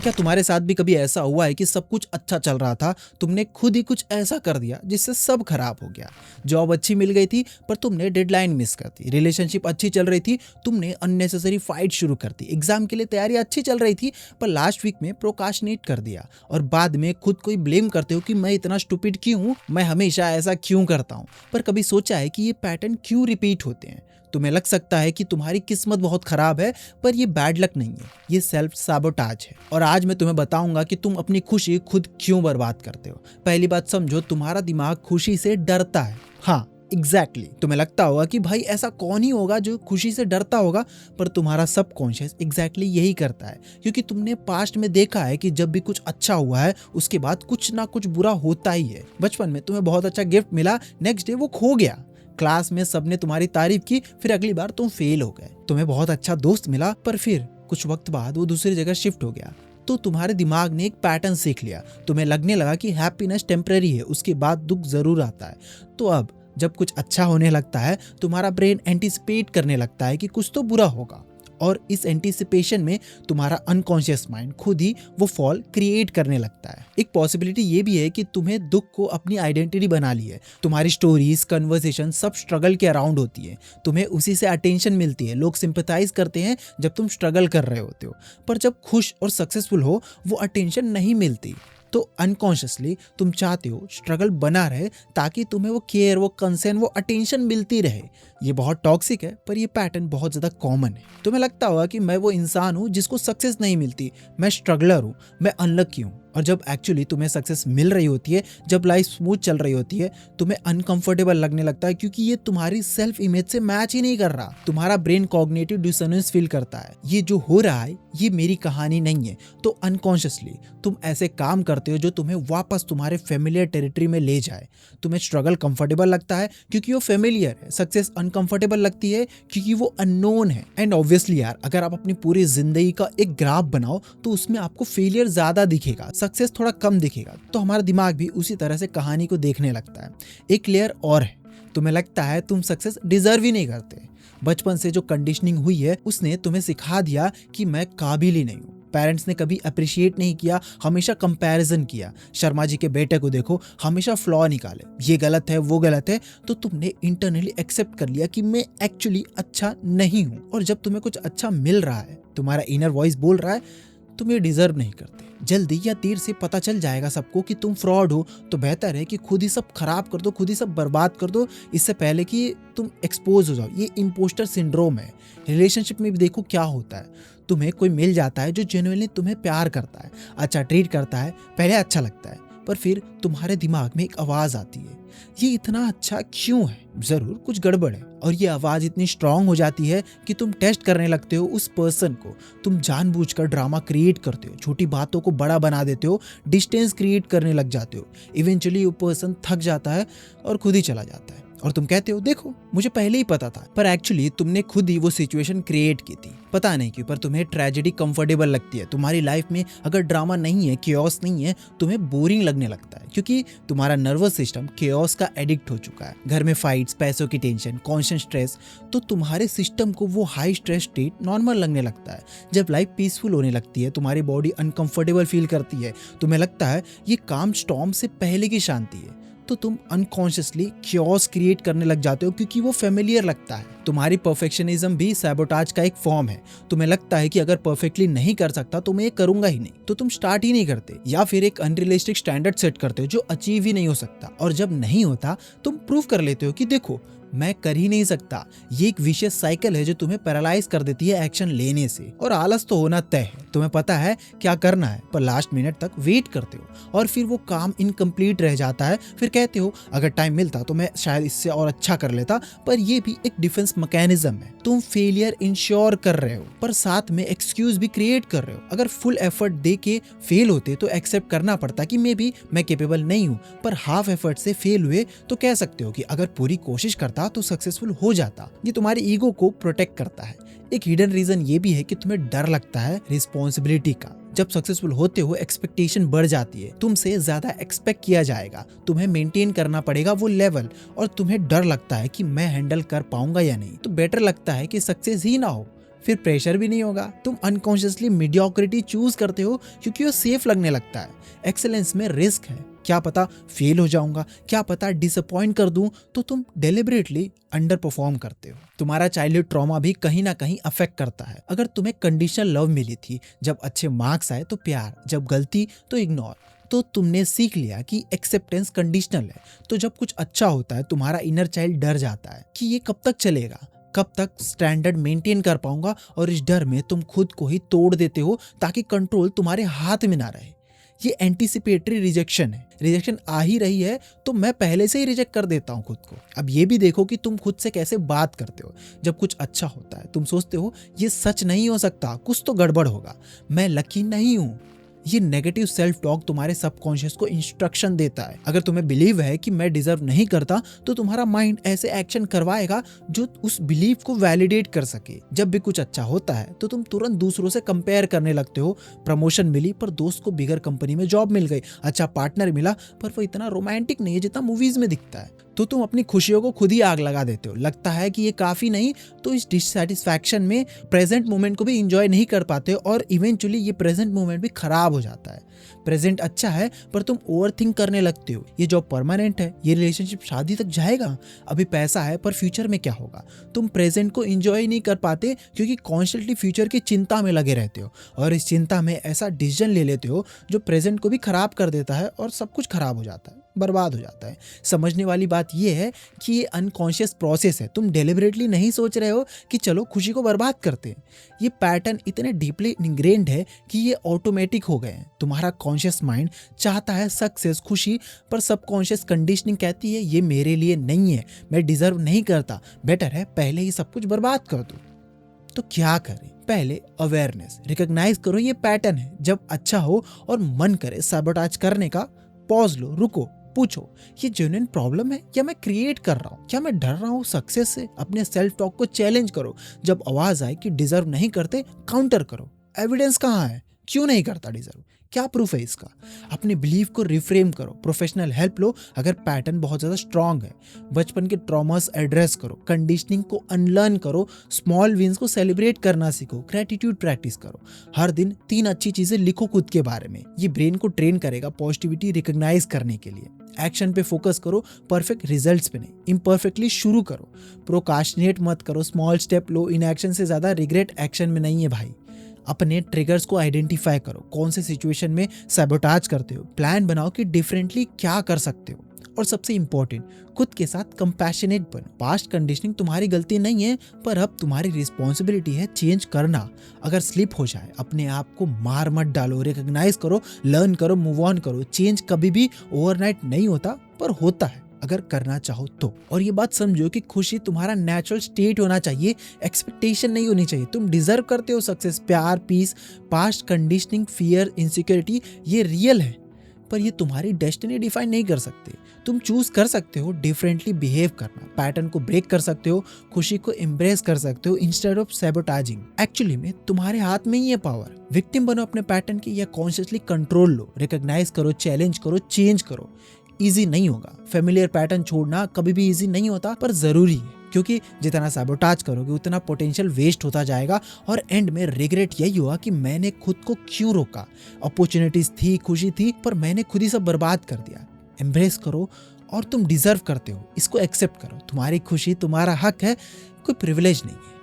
क्या तुम्हारे साथ भी कभी ऐसा हुआ है कि सब कुछ अच्छा चल रहा था, तुमने खुद ही कुछ ऐसा कर दिया जिससे सब खराब हो गया? जॉब अच्छी मिल गई थी पर तुमने डेडलाइन मिस कर दी, रिलेशनशिप अच्छी चल रही थी, तुमने अननेसेसरी फाइट शुरू कर दी, एग्जाम के लिए तैयारी अच्छी चल रही थी पर लास्ट वीक में प्रोकाशनेट कर दिया और बाद में खुद को ही ब्लेम करते हो कि मैं इतना स्टूपिड क्यों हूँ, मैं हमेशा ऐसा क्यों करता हूँ। पर कभी सोचा है कि ये पैटर्न क्यों रिपीट होते हैं? तुम्हें लग सकता है कि तुम्हारी किस्मत बहुत खराब है, पर ये बैड लक नहीं है, ये सेल्फ साबोटाज है। और आज मैं तुम्हें बताऊंगा कि तुम अपनी खुशी खुद क्यों बर्बाद करते हो। पहली बात समझो, तुम्हारा दिमाग खुशी से डरता है। हाँ एग्जैक्टली तुम्हें लगता होगा कि भाई ऐसा कौन ही होगा जो खुशी से डरता होगा, पर तुम्हारा सबकॉन्शियस एग्जैक्टली यही करता है, क्योंकि तुमने पास्ट में देखा है कि जब भी कुछ अच्छा हुआ है उसके बाद कुछ ना कुछ बुरा होता ही है। बचपन में तुम्हें बहुत अच्छा गिफ्ट मिला, नेक्स्ट डे वो खो गया। क्लास में सबने तुम्हारी तारीफ की, फिर अगली बार तुम फेल हो गए। तुम्हें बहुत अच्छा दोस्त मिला पर फिर कुछ वक्त बाद वो दूसरी जगह शिफ्ट हो गया। तो तुम्हारे दिमाग ने एक पैटर्न सीख लिया, तुम्हें लगने लगा कि हैप्पीनेस टेम्पररी है, उसके बाद दुख जरूर आता है। तो अब जब कुछ अच्छा होने लगता है तुम्हारा ब्रेन एंटिसिपेट करने लगता है कि कुछ तो बुरा होगा, और इस एंटिसिपेशन में तुम्हारा अनकॉन्शियस माइंड खुद ही वो फॉल क्रिएट करने लगता है। एक पॉसिबिलिटी ये भी है कि तुम्हें दुख को अपनी आइडेंटिटी बना ली है, तुम्हारी स्टोरीज कन्वर्सेशन सब स्ट्रगल के अराउंड होती है, तुम्हें उसी से अटेंशन मिलती है, लोग सिंपैथाइज करते हैं जब तुम स्ट्रगल कर रहे होते हो, पर जब खुश और सक्सेसफुल हो वो अटेंशन नहीं मिलती। तो अनकॉन्शियसली तुम चाहते हो स्ट्रगल बना रहे ताकि तुम्हें वो केयर, वो कंसर्न, वो अटेंशन मिलती रहे। ये बहुत टॉक्सिक है पर ये पैटर्न बहुत ज्यादा कॉमन है। तुम्हें लगता होगा कि मैं वो इंसान हूँ जिसको सक्सेस नहीं मिलती, मैं स्ट्रगलर हूँ, मैं अनलकी हूँ, और जब एक्चुअली तुम्हें सक्सेस मिल रही होती है, जब लाइफ स्मूथ चल रही होती है, तुम्हें अनकंफर्टेबल लगने लगता है, क्योंकि ये तुम्हारी सेल्फ इमेज से मैच ही नहीं कर रहा। तुम्हारा ब्रेन कॉग्निटिव डिसोनेंस फील करता है, ये जो हो रहा है ये मेरी कहानी नहीं है। तो अनकॉन्शियसली तुम ऐसे काम करते हो जो तुम्हें वापस तुम्हारे फेमिलियर टेरिटरी में ले जाए। तुम्हें स्ट्रगल कंफर्टेबल लगता है क्योंकि वो फेमिलियर है, सक्सेस अनकंफर्टेबल लगती है क्योंकि वो अननोन है। एंड ऑब्वियसली यार, अगर आप अपनी पूरी जिंदगी का एक ग्राफ बनाओ तो उसमें आपको फेलियर ज्यादा दिखेगा, सक्सेस थोड़ा कम दिखेगा। तो हमारा दिमाग भी उसी तरह से कहानी को देखने लगता है। एक लेयर और है, तुम्हें लगता है तुम सक्सेस डिजर्व ही नहीं करते। बचपन से जो कंडीशनिंग हुई है उसने तुम्हें सिखा दिया कि मैं काबिल ही नहीं हूँ। पेरेंट्स ने कभी अप्रिशिएट नहीं किया, हमेशा कंपैरिजन किया। शर्मा जी के बेटे को देखो, हमेशा फ्लॉ निकाले, ये गलत है वो गलत है, तो तुमने इंटरनली एक्सेप्ट कर लिया कि मैं एक्चुअली अच्छा नहीं हूँ। और जब तुम्हें कुछ अच्छा मिल रहा है, तुम्हारा इनर वॉइस बोल रहा है तुम ये डिजर्व नहीं करते। जल्दी या देर से पता चल जाएगा सबको कि तुम फ्रॉड हो, तो बेहतर है कि खुद ही सब खराब कर दो, खुद ही सब बर्बाद कर दो, इससे पहले कि तुम एक्सपोज हो जाओ। ये इम्पोस्टर सिंड्रोम है। रिलेशनशिप में भी देखो क्या होता है, तुम्हें कोई मिल जाता है जो जेन्युइनली तुम्हें प्यार करता है, अच्छा ट्रीट करता है, पहले अच्छा लगता है, पर फिर तुम्हारे दिमाग में एक आवाज आती है, ये इतना अच्छा क्यों है, जरूर कुछ गड़बड़ है। और ये आवाज इतनी स्ट्रांग हो जाती है कि तुम टेस्ट करने लगते हो उस पर्सन को, तुम जानबूझकर ड्रामा क्रिएट करते हो, छोटी बातों को बड़ा बना देते हो, डिस्टेंस क्रिएट करने लग जाते हो। इवेंचुअली वो पर्सन थक जाता है और खुद ही चला जाता है, और तुम कहते हो देखो मुझे पहले ही पता था, पर एक्चुअली तुमने खुद ही वो सिचुएशन क्रिएट की थी। पता नहीं क्यों पर तुम्हें ट्रेजेडी कंफर्टेबल लगती है। तुम्हारी लाइफ में अगर ड्रामा नहीं है, केओस नहीं है, तुम्हें बोरिंग लगने लगता है, क्योंकि तुम्हारा नर्वस सिस्टम केओस का एडिक्ट हो चुका है। घर में फाइट्स, पैसों की टेंशन, कॉन्स्टेंट स्ट्रेस, तो तुम्हारे सिस्टम को वो हाई स्ट्रेस स्टेट नॉर्मल लगने लगता है। जब लाइफ पीसफुल होने लगती है, तुम्हारी बॉडी अनकंफर्टेबल फील करती है, तुम्हें लगता है ये काम स्टॉर्म से पहले की शांति है, तो तुम अनकॉन्शियसली क्योस क्रिएट करने लग जाते हो, क्योंकि वो फेमिलियर लगता है। तुम्हारी परफेक्शनिज्म भी सैबोटाज का एक फॉर्म है। तुम्हें लगता है कि अगर परफेक्टली नहीं कर सकता तो मैं ये करूंगा ही नहीं, तो तुम स्टार्ट ही नहीं करते, या फिर एक अनरियलिस्टिक स्टैंडर्ड सेट करते हो जो अचीव ही नहीं हो सकता, और जब नहीं होता तुम प्रूव कर लेते हो कि देखो मैं कर ही नहीं सकता। ये एक विशियस साइकिल है जो तुम्हें पैरालाइज कर देती है एक्शन लेने से। और आलस तो होना तय है, तुम्हें पता है क्या करना है, पर लास्ट मिनट तक वेट करते हो और फिर वो काम इनकम्प्लीट रह जाता है। फिर कहते हो अगर टाइम मिलता तो मैं शायद इससे और अच्छा कर लेता, पर ये भी एक डिफेंस मैकेनिज्म है। तुम फेलियर इंश्योर कर रहे हो पर साथ में एक्सक्यूज भी क्रिएट कर रहे हो। अगर फुल एफर्ट दे के फेल होते तो एक्सेप्ट करना पड़ता कि मे बी मैं केपेबल नहीं हूँ, पर हाफ एफर्ट से फेल हुए तो कह सकते हो कि अगर पूरी कोशिश करता तो सक्सेसफुल हो जाता। ये तुम्हारी ईगो को प्रोटेक्ट करता है। एक हिडन रीजन ये भी है कि तुम्हें डर लगता है रिस्पॉन्सिबिलिटी का। जब सक्सेसफुल होते हो एक्सपेक्टेशन बढ़ जाती है, तुमसे ज्यादा एक्सपेक्ट किया जाएगा, तुम्हें मेंटेन करना पड़ेगा वो लेवल, और तुम्हें डर लगता है कि मैं हैंडल कर पाऊंगा या नहीं। तो बेटर लगता है कि सक्सेस ही ना हो, फिर प्रेशर भी नहीं होगा। तुम अनकॉन्शियसली मीडियोक्रिटी चूज करते हो क्योंकि वो सेफ लगने लगता है। एक्सेलेंस में रिस्क है, क्या पता फेल हो जाऊंगा, क्या पता डिसअपॉइंट कर दूं, तो तुम डेलिबरेटली अंडर परफॉर्म करते हो। तुम्हारा चाइल्डहुड ट्रॉमा भी कहीं ना कहीं अफेक्ट करता है। अगर तुम्हें कंडीशनल लव मिली थी, जब अच्छे मार्क्स आए तो प्यार, जब गलती तो इग्नोर, तो तुमने सीख लिया कि एक्सेप्टेंस कंडीशनल है। तो जब कुछ अच्छा होता है तुम्हारा इनर चाइल्ड डर जाता है कि ये कब तक चलेगा, कब तक स्टैंडर्ड मेंटेन कर पाऊंगा, और इस डर में तुम खुद को ही तोड़ देते हो ताकि कंट्रोल तुम्हारे हाथ में ना रहे। ये एंटीसिपेटरी रिजेक्शन है। रिजेक्शन आ ही रही है तो मैं पहले से ही रिजेक्ट कर देता हूँ खुद को। अब ये भी देखो कि तुम खुद से कैसे बात करते हो। जब कुछ अच्छा होता है तुम सोचते हो ये सच नहीं हो सकता, कुछ तो गड़बड़ होगा, मैं लकी नहीं हूँ। ये नेगेटिव सेल्फ टॉक तुम्हारे सबकॉन्शियस को इंस्ट्रक्शन देता है। अगर तुम्हें बिलीव है कि मैं डिजर्व नहीं करता, तो तुम्हारा माइंड ऐसे एक्शन करवाएगा जो उस बिलीव को वैलिडेट कर सके। जब भी कुछ अच्छा होता है तो तुम तुरंत दूसरों से कंपेयर करने लगते हो। प्रमोशन मिली पर दोस्त को बिगर कंपनी में जॉब मिल गई, अच्छा पार्टनर मिला पर वो इतना रोमांटिक नहीं है जितना मूवीज में दिखता है, तो तुम अपनी खुशियों को खुद ही आग लगा देते हो। लगता है कि ये काफी नहीं, तो इस डिससैटिस्फैक्शन में प्रेजेंट मोमेंट को भी एंजॉय नहीं कर पाते और इवेंचुअली ये प्रेजेंट मोमेंट भी खराब हो जाता है। प्रेजेंट अच्छा है पर तुम ओवरथिंक करने लगते हो, ये जॉब परमानेंट है, ये रिलेशनशिप शादी तक जाएगा, अभी पैसा है पर फ्यूचर में क्या होगा। तुम प्रेजेंट को एंजॉय नहीं कर पाते क्योंकि कॉन्स्टेंटली फ्यूचर की चिंता में लगे रहते हो, और इस चिंता में ऐसा डिसीजन ले लेते हो जो प्रेजेंट को भी खराब कर देता है और सब कुछ खराब हो जाता है, बर्बाद हो जाता है। समझने वाली बात यह है कि ये अनकॉन्शियस प्रोसेस है। तुम डेलिबरेटली नहीं सोच रहे हो कि चलो खुशी को बर्बाद करते हैं। ये पैटर्न इतने डीपली इनग्रेन्ड है कि ये ऑटोमेटिक हो गए हैं। तुम्हारा कॉन्शियस माइंड चाहता है सक्सेस, खुशी, पर सबकॉन्शियस कंडीशनिंग कहती है ये मेरे लिए नहीं है, मैं डिजर्व नहीं करता, बेटर है पहले ही सब कुछ बर्बाद कर दूं। तो क्या करें? पहले अवेयरनेस, रिकॉग्नाइज करो ये पैटर्न है। जब अच्छा हो और मन करे सैबोटाज करने का, पॉज लो, रुको, पूछो ये जेन्युइन प्रॉब्लम है या मैं क्रिएट कर रहा हूँ, क्या मैं डर रहा हूँ सक्सेस से। अपने सेल्फ टॉक को चैलेंज करो। जब आवाज आए कि डिजर्व नहीं करते, काउंटर करो, एविडेंस कहाँ है, क्यों नहीं करता डिजर्व, क्या प्रूफ है इसका। अपने बिलीफ को रिफ्रेम करो, प्रोफेशनल हेल्प लो अगर पैटर्न बहुत ज्यादा स्ट्रांग है। बचपन के ट्रॉमास एड्रेस करो, कंडीशनिंग को अनलर्न करो, स्मॉल विंस को सेलिब्रेट करना सीखो, ग्रेटिट्यूड प्रैक्टिस करो। हर दिन 3 अच्छी चीजें लिखो खुद के बारे में। ये ब्रेन को ट्रेन करेगा पॉजिटिविटी रिकॉग्नाइज करने के लिए। एक्शन पे फोकस करो, परफेक्ट रिजल्ट्स पे नहीं। इम्परफेक्टली शुरू करो, प्रोकास्टिनेट मत करो, स्मॉल स्टेप लो। इनएक्शन से ज्यादा रिग्रेट एक्शन में नहीं है भाई। अपने ट्रिगर्स को आइडेंटिफाई करो, कौन से सिचुएशन में सैबोटाज करते हो। प्लान बनाओ कि डिफरेंटली क्या कर सकते हो। और सबसे इंपॉर्टेंट, खुद के साथ कंपैशनेट बनो। पास्ट कंडीशनिंग तुम्हारी गलती नहीं है, पर अब तुम्हारी रिस्पॉन्सिबिलिटी है चेंज करना। अगर स्लिप हो जाए, अपने आप को मार मत डालो, रिकॉग्नाइज करो, लर्न करो, मूव ऑन करो। चेंज कभी भी ओवरनाइट नहीं होता, पर होता है अगर करना चाहो तो। और ये बात समझो कि खुशी तुम्हारा नेचुरल स्टेट होना चाहिए, एक्सपेक्टेशन नहीं होनी चाहिए। तुम डिजर्व करते हो सक्सेस, प्यार, peace. Past conditioning, fear, insecurity ये रियल है, पर ये तुम्हारी डेस्टिनी डिफाइन नहीं कर सकते। तुम चूज कर सकते हो डिफरेंटली बिहेव करना, पैटर्न को ब्रेक कर सकते हो, खुशी को एम्ब्रेस कर सकते हो इंस्टेड ऑफ सैबोटाजिंग। एक्चुअली में तुम्हारे हाथ में ही है पावर। विक्टिम बनो अपने पैटर्न की या कॉन्शियसली कंट्रोल लो। रिकॉग्नाइज करो, चैलेंज करो, चेंज करो। इजी नहीं होगा, फेमिलियर पैटर्न छोड़ना कभी भी इजी नहीं होता, पर जरूरी है, क्योंकि जितना सैबोटाज करोगे उतना पोटेंशियल वेस्ट होता जाएगा और एंड में रिग्रेट यही हुआ कि मैंने खुद को क्यों रोका। अपॉर्चुनिटीज थी, खुशी थी, पर मैंने खुद ही सब बर्बाद कर दिया। एम्ब्रेस करो और तुम डिजर्व करते हो, इसको एक्सेप्ट करो। तुम्हारी खुशी तुम्हारा हक है, कोई प्रिविलेज नहीं है।